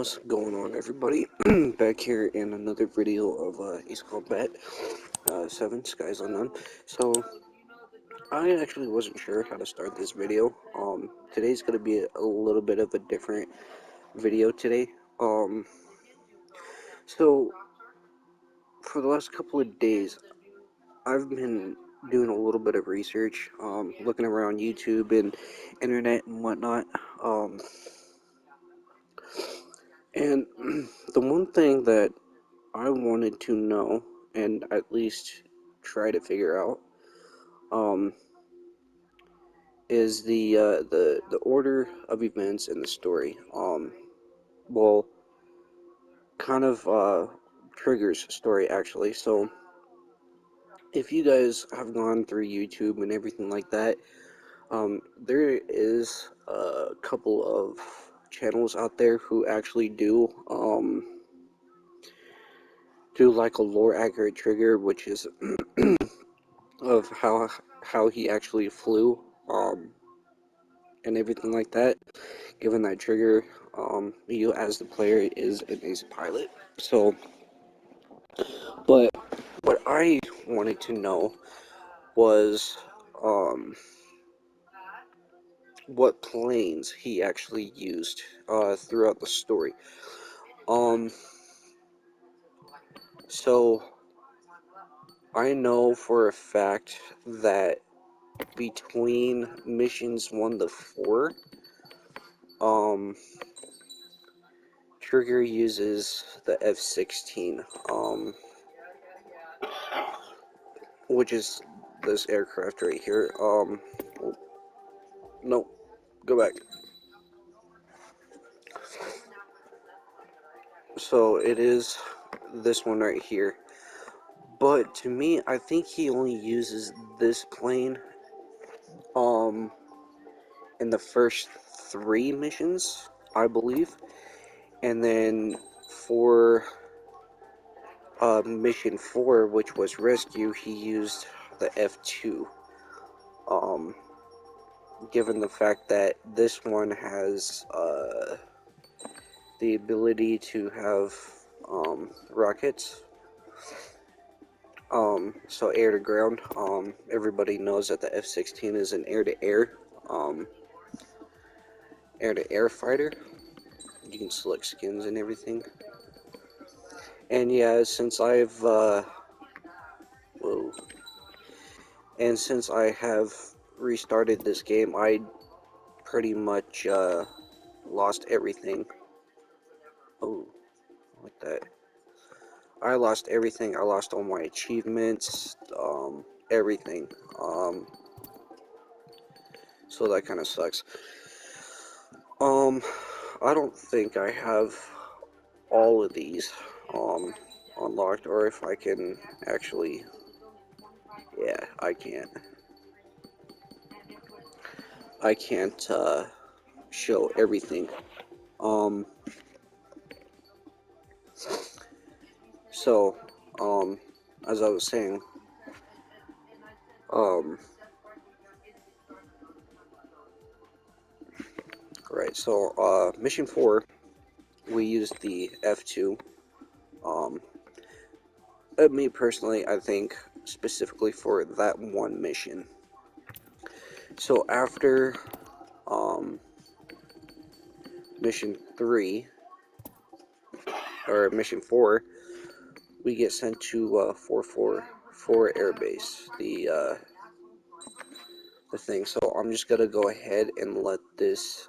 What's going on, everybody? Back here in another video of Ace Combat 7 Skies Unknown. So I actually wasn't sure how to start this video. Today's gonna be a little bit of a different video today. So for the last couple of days, I've been doing a little bit of research, looking around YouTube and internet and whatnot. And the one thing that I wanted to know and at least try to figure out um, is the order of events in the story. Well, kind of triggers story actually. So if you guys have gone through YouTube and everything like that, there is a couple of channels out there who actually do like a lore accurate trigger, which is of how he actually flew, and everything like that. Given that trigger, you as the player is an ace pilot. So, but what I wanted to know was what planes he actually used throughout the story. Um, so I know for a fact that between missions 1 to 4, Trigger uses the F-16, which is this aircraft right here. No, go back. So it is this one right here. But to me, I think he only uses this plane, in the first 3 missions, I believe. And then for mission 4, which was rescue, he used the F2. Given the fact that this one has the ability to have rockets, so air to ground. Everybody knows that the F-16 is an air-to-air air-to-air fighter. You can select skins and everything. And yeah, since since I have restarted this game, I pretty much lost everything. Oh, like that. I lost everything. I lost all my achievements, everything. So that kind of sucks. I don't think I have all of these, unlocked, or if I can actually, yeah, I can't. I can't, show everything. Um, so, as I was saying, um, right, so, mission 4, we used the F2, um, me personally, I think, specifically for that one mission. So after, mission 3, or mission 4, we get sent to, 444 Air Base, the thing. So I'm just gonna go ahead and let this,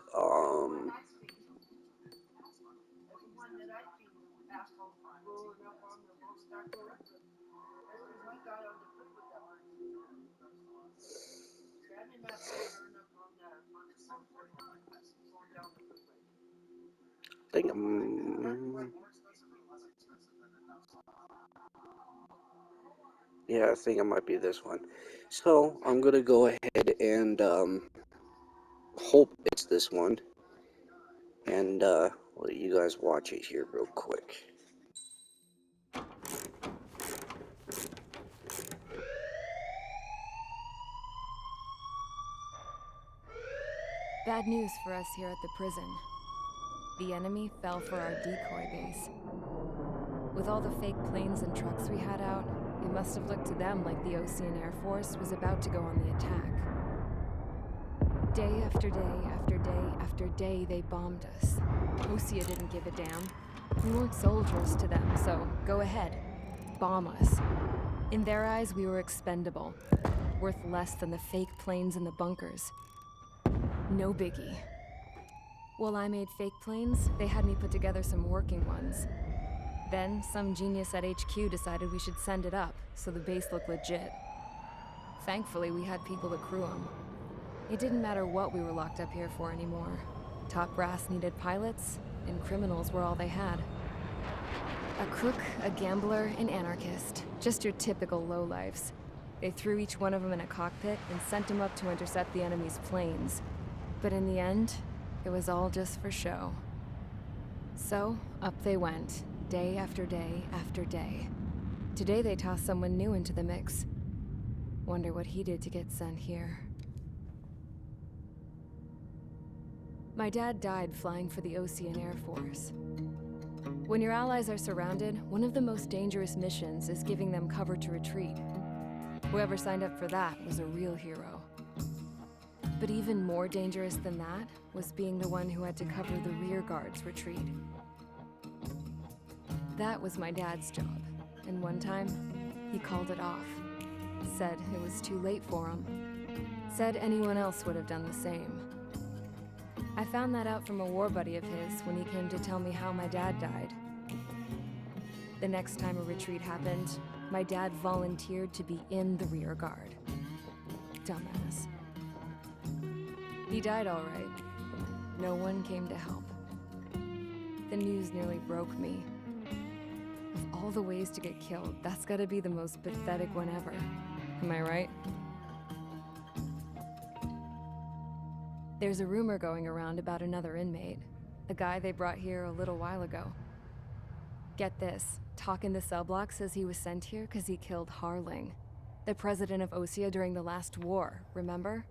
think yeah, I think it might be this one. So I'm gonna go ahead and hope it's this one, and let you guys watch it here real quick. Bad news for us here at the prison. The enemy fell for our decoy base. With all the fake planes and trucks we had out, it must have looked to them like the Osean Air Force was about to go on the attack. Day after day after day after day, they bombed us. Osea didn't give a damn. We weren't soldiers to them, so go ahead. Bomb us. In their eyes, we were expendable. Worth less than the fake planes in the bunkers. No biggie. While I made fake planes, they had me put together some working ones. Then, some genius at HQ decided we should send it up, so the base looked legit. Thankfully, we had people to crew them. It didn't matter what we were locked up here for anymore. Top brass needed pilots, and criminals were all they had. A crook, a gambler, an anarchist. Just your typical lowlifes. They threw each one of them in a cockpit and sent them up to intercept the enemy's planes. But in the end, it was all just for show. So, up they went, day after day after day. Today they tossed someone new into the mix. Wonder what he did to get sent here. My dad died flying for the Osean Air Force. When your allies are surrounded, one of the most dangerous missions is giving them cover to retreat. Whoever signed up for that was a real hero. But even more dangerous than that was being the one who had to cover the rear guard's retreat. That was my dad's job, and one time, he called it off. Said it was too late for him. Said anyone else would have done the same. I found that out from a war buddy of his when he came to tell me how my dad died. The next time a retreat happened, my dad volunteered to be in the rear guard. Dumbass. He died all right. No one came to help. The news nearly broke me. Of all the ways to get killed, that's gotta be the most pathetic one ever. Am I right? There's a rumor going around about another inmate. A guy they brought here a little while ago. Get this, talk in the cell block says he was sent here because he killed Harling, the president of Osea during the last war, remember?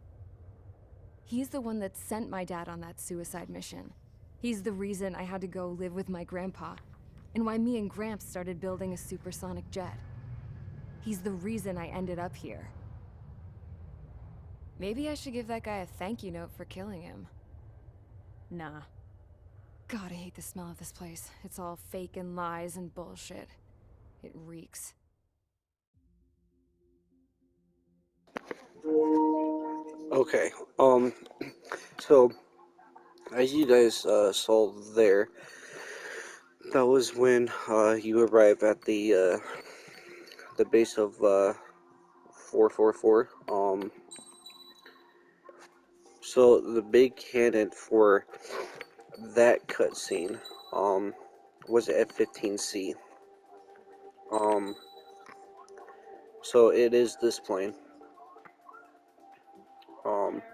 He's the one that sent my dad on that suicide mission. He's the reason I had to go live with my grandpa, and why me and Gramps started building a supersonic jet. He's the reason I ended up here. Maybe I should give that guy a thank you note for killing him. Nah. God, I hate the smell of this place. It's all fake and lies and bullshit. It reeks. Okay, so, as you guys, saw there, that was when, you arrive at the base of, 444, so the big cannon for that cutscene, was F-15C, so it is this plane,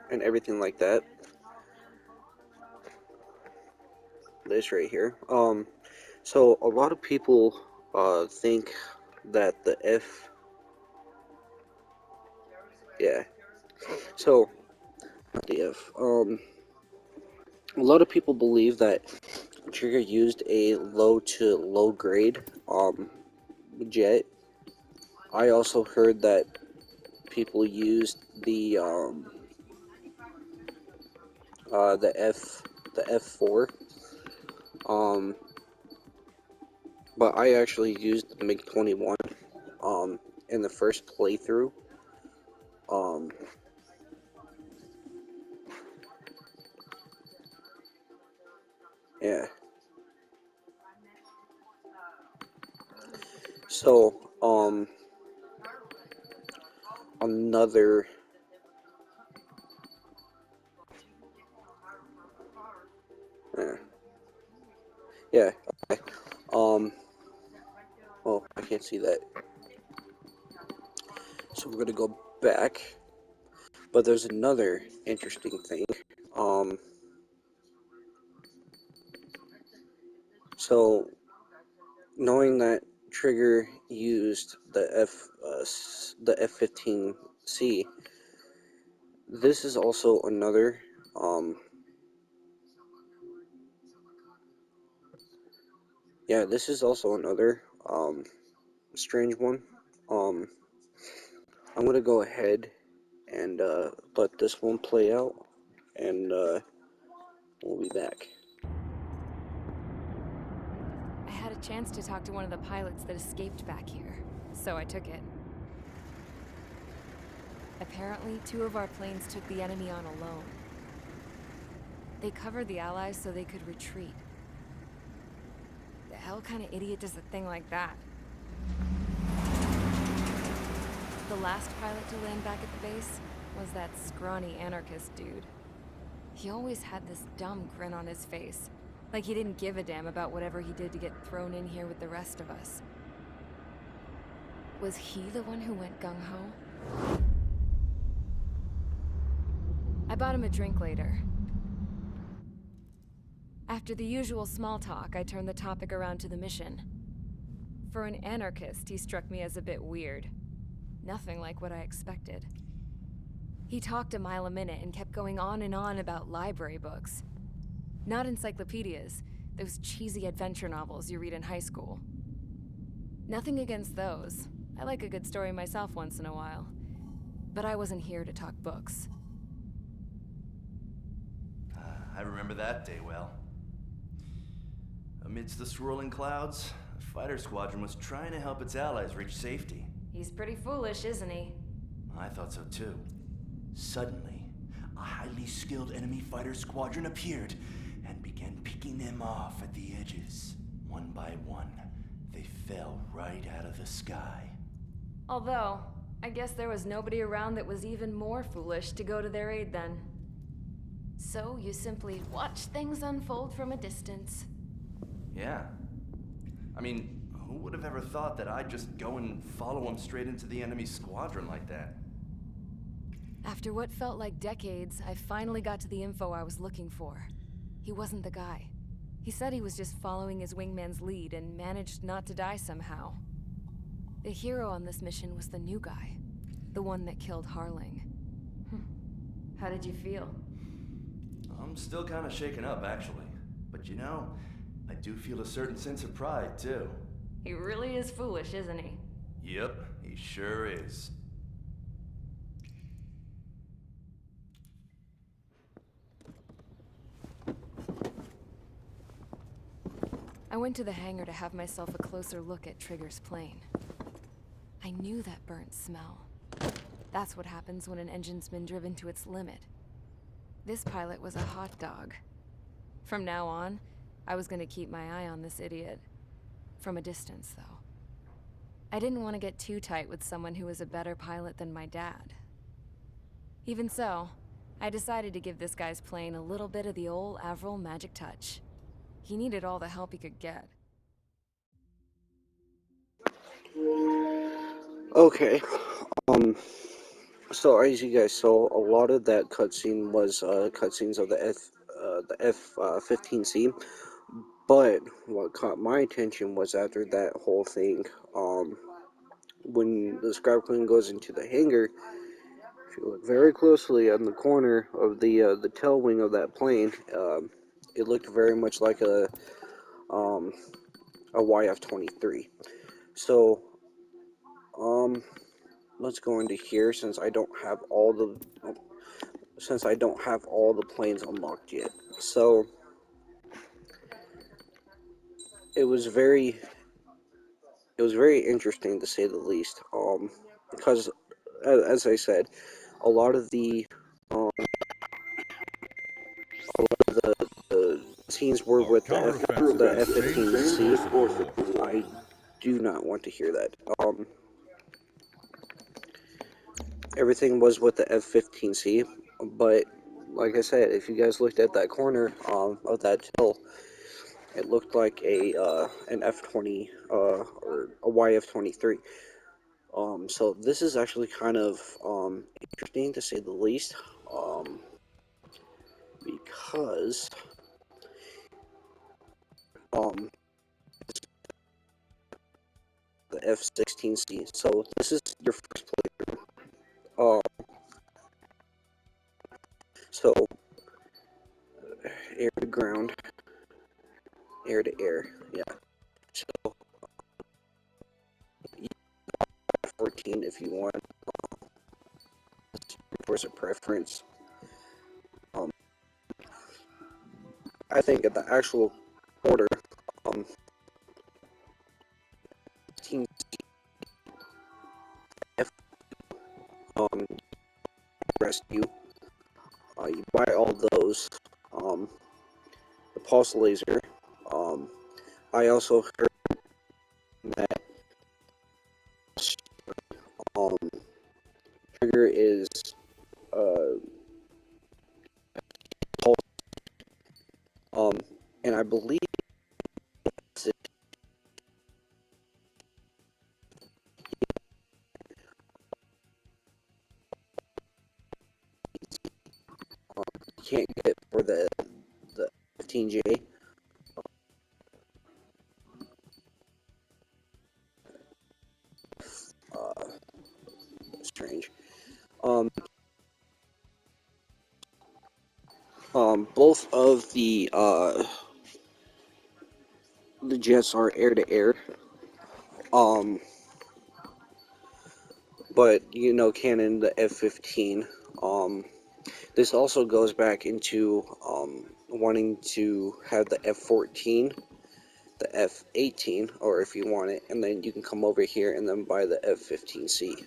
and everything like that. This right here. So a lot of people think that the F, yeah. So not the F. A lot of people believe that Trigger used a low to low grade jet. I also heard that people used the F4. Um, but I actually used the MiG-21 in the first playthrough. Um, yeah. So, another, yeah, yeah, okay. Oh, I can't see that. So we're gonna go back, but there's another interesting thing. Um, so knowing that Trigger used the F-15C, this is also another, yeah, this is also another strange one. Um, I'm gonna go ahead and let this one play out, and we'll be back. I had a chance to talk to one of the pilots that escaped back here, so I took it. Apparently, 2 of our planes took the enemy on alone. They covered the Allies so they could retreat. The hell kind of idiot does a thing like that? The last pilot to land back at the base was that scrawny anarchist dude. He always had this dumb grin on his face, like he didn't give a damn about whatever he did to get thrown in here with the rest of us. Was he the one who went gung-ho? I bought him a drink later. After the usual small talk, I turned the topic around to the mission. For an anarchist, he struck me as a bit weird. Nothing like what I expected. He talked a mile a minute and kept going on and on about library books. Not encyclopedias, those cheesy adventure novels you read in high school. Nothing against those. I like a good story myself once in a while. But I wasn't here to talk books. I remember that day well. Amidst the swirling clouds, the fighter squadron was trying to help its allies reach safety. He's pretty foolish, isn't he? I thought so too. Suddenly, a highly skilled enemy fighter squadron appeared and began picking them off at the edges. One by one, they fell right out of the sky. Although, I guess there was nobody around that was even more foolish to go to their aid then. So you simply watch things unfold from a distance. Yeah. I mean, who would have ever thought that I'd just go and follow them straight into the enemy squadron like that? After what felt like decades, I finally got to the info I was looking for. He wasn't the guy. He said he was just following his wingman's lead and managed not to die somehow. The hero on this mission was the new guy. The one that killed Harling. How did you feel? I'm still kind of shaken up, actually. But you know, I do feel a certain sense of pride, too. He really is foolish, isn't he? Yep, he sure is. I went to the hangar to have myself a closer look at Trigger's plane. I knew that burnt smell. That's what happens when an engine's been driven to its limit. This pilot was a hot dog. From now on, I was gonna keep my eye on this idiot. From a distance, though. I didn't want to get too tight with someone who was a better pilot than my dad. Even so, I decided to give this guy's plane a little bit of the old Avril magic touch. He needed all the help he could get. Okay, so as you guys saw, a lot of that cutscene was cutscenes of the F-15C. But what caught my attention was after that whole thing, when the Scribe Queen goes into the hangar, if you look very closely on the corner of the tail wing of that plane, it looked very much like um, a YF-23. So, let's go into here since I don't have all the planes unlocked yet. So, it was very interesting to say the least. Because as I said, a lot of the the scenes were with the F-15C. I do not want to hear that. Everything was with the F-15C, but like I said, if you guys looked at that corner of that hill, it looked like an F-20 or a YF-23. So this is actually kind of interesting to say the least, because the F-16C. So this is your first playthrough. So air to ground, air to air, yeah. F-15 if you want. Towards a preference. I think at the actual order, Team F, Rescue, you buy all those. The pulse laser. I also heard that um, trigger is pulse, and I believe you can't get for the 15J. Strange. Both of the jets are air to air. But you know, Canon, the F-15. This also goes back into wanting to have the F-14, the F-18, or if you want it, and then you can come over here and then buy the F-15C.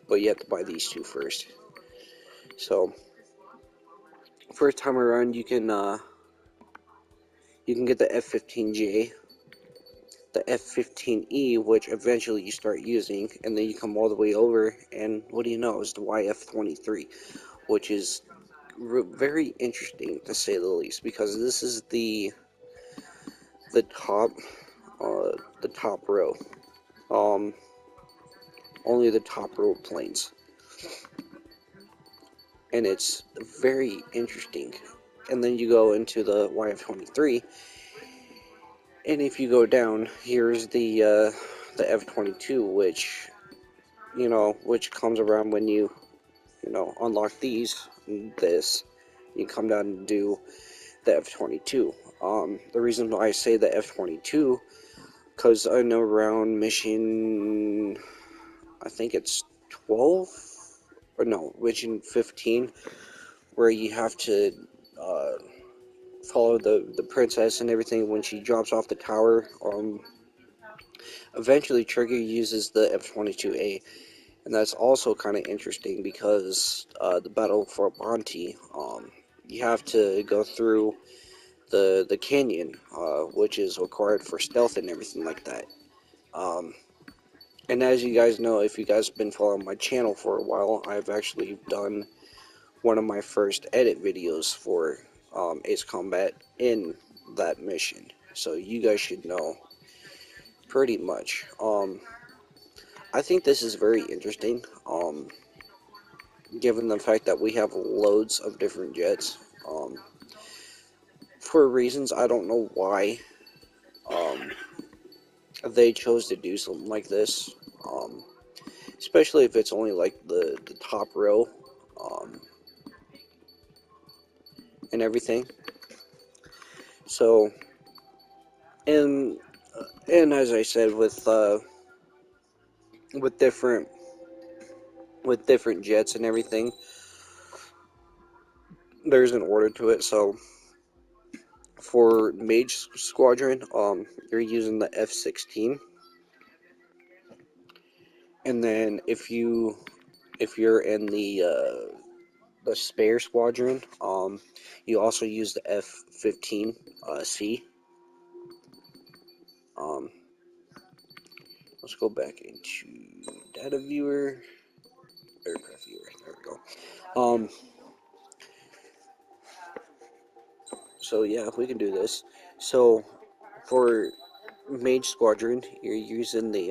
But you have to buy these two first. So first time around, you can get the F-15J, the F-15E, which eventually you start using, and then you come all the way over, and what do you know, it's the YF-23, which is very interesting to say the least, because this is the top row, only the top row planes, and it's very interesting. And then you go into the YF-23, and if you go down, here's the F-22, which comes around when you unlock this, you come down and do the F-22. The reason why I say the F-22, because I know around mission, I think it's 12, or no, mission 15, where you have to follow the princess and everything when she drops off the tower. Eventually Trigger uses the F-22A, and that's also kind of interesting because the battle for Bonte, you have to go through the canyon, which is required for stealth and everything like that. And as you guys know, if you guys have been following my channel for a while, I've actually done one of my first edit videos for Ace Combat in that mission. So you guys should know pretty much. I think this is very interesting, given the fact that we have loads of different jets. For reasons I don't know why they chose to do something like this, especially if it's only like the top row and everything. So, and as I said, with different jets and everything, there's an order to it. So for Mage Squadron, you're using the F-16, and then if you're in the Spare Squadron, you also use the F-15 C. Let's go back into data viewer, aircraft viewer. There we go. So yeah, we can do this. So for Mage Squadron, you're using the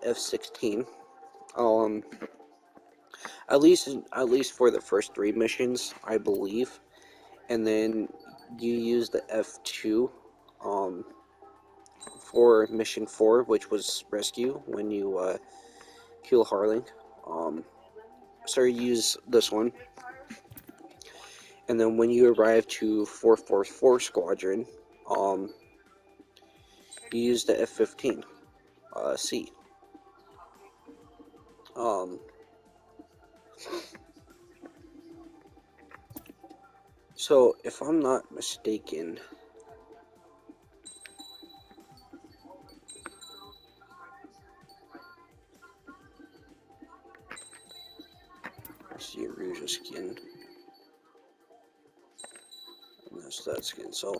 F-16. At least for the first 3 missions, I believe, and then you use the F-2 for mission 4, which was rescue when you kill Harling. So you use this one, and then when you arrive to 444 Squadron, you use the F-15 C. So if I'm not mistaken, I see a Ruja skin. And that's that skin. So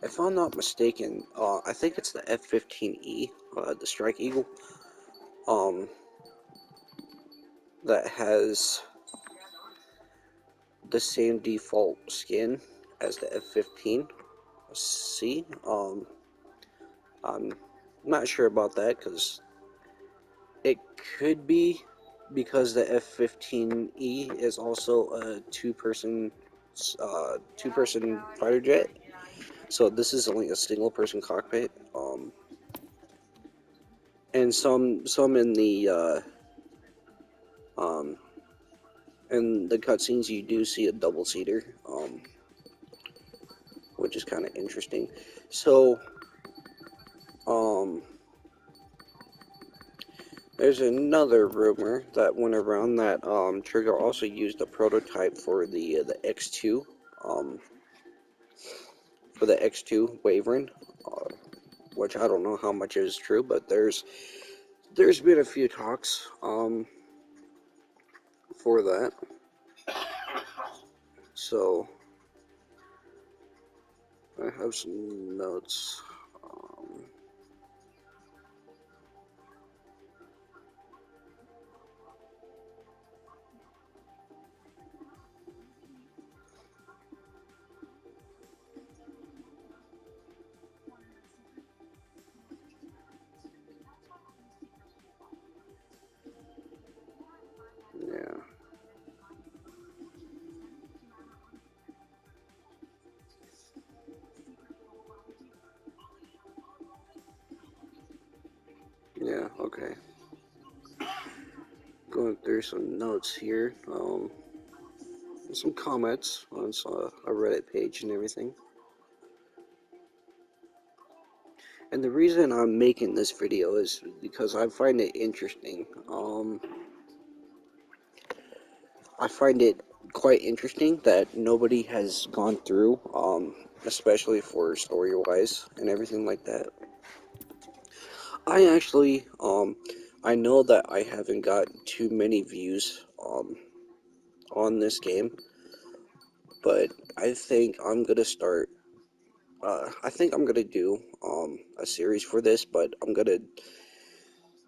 if I'm not mistaken, I think it's the F-15E, the Strike Eagle, that has the same default skin as the F-15C. I'm not sure about that because it could be because the F-15E is also a two-person fighter jet. So this is only a single-person cockpit. And some in the cutscenes you do see a double-seater, which is kind of interesting. So, there's another rumor that went around that Trigger also used a prototype for the X2, Wyvern, which I don't know how much is true, but there's been a few talks for that. So I have some notes. Yeah. Yeah, okay. Going through some notes here. Some comments on a Reddit page and everything. And the reason I'm making this video is because I find it interesting. I find it quite interesting that nobody has gone through, especially for story-wise and everything like that. I actually, I know that I haven't got too many views, on this game, but I think I'm gonna start, I think I'm gonna do, a series for this, but I'm gonna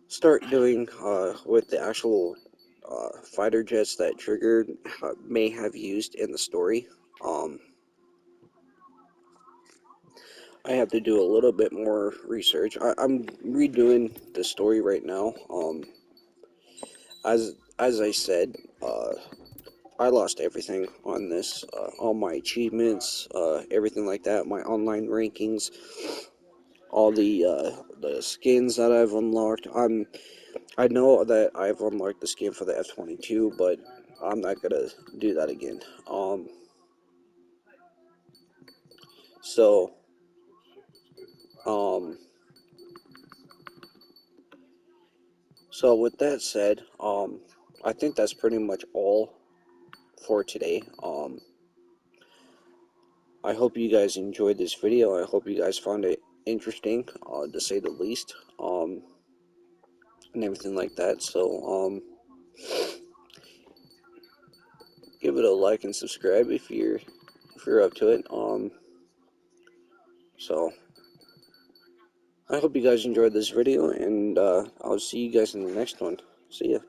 start doing, with the actual, fighter jets that Trigger may have used in the story. I have to do a little bit more research. I'm redoing the story right now. As I said, I lost everything on this, all my achievements, everything like that, my online rankings, all the skins that I've unlocked. I know that I've unlocked the skin for the F-22, but I'm not gonna do that again. So, um, so with that said, I think that's pretty much all for today. I hope you guys enjoyed this video. I hope you guys found it interesting, to say the least, and everything like that. So, give it a like and subscribe if you're up to it. So I hope you guys enjoyed this video, and I'll see you guys in the next one. See ya.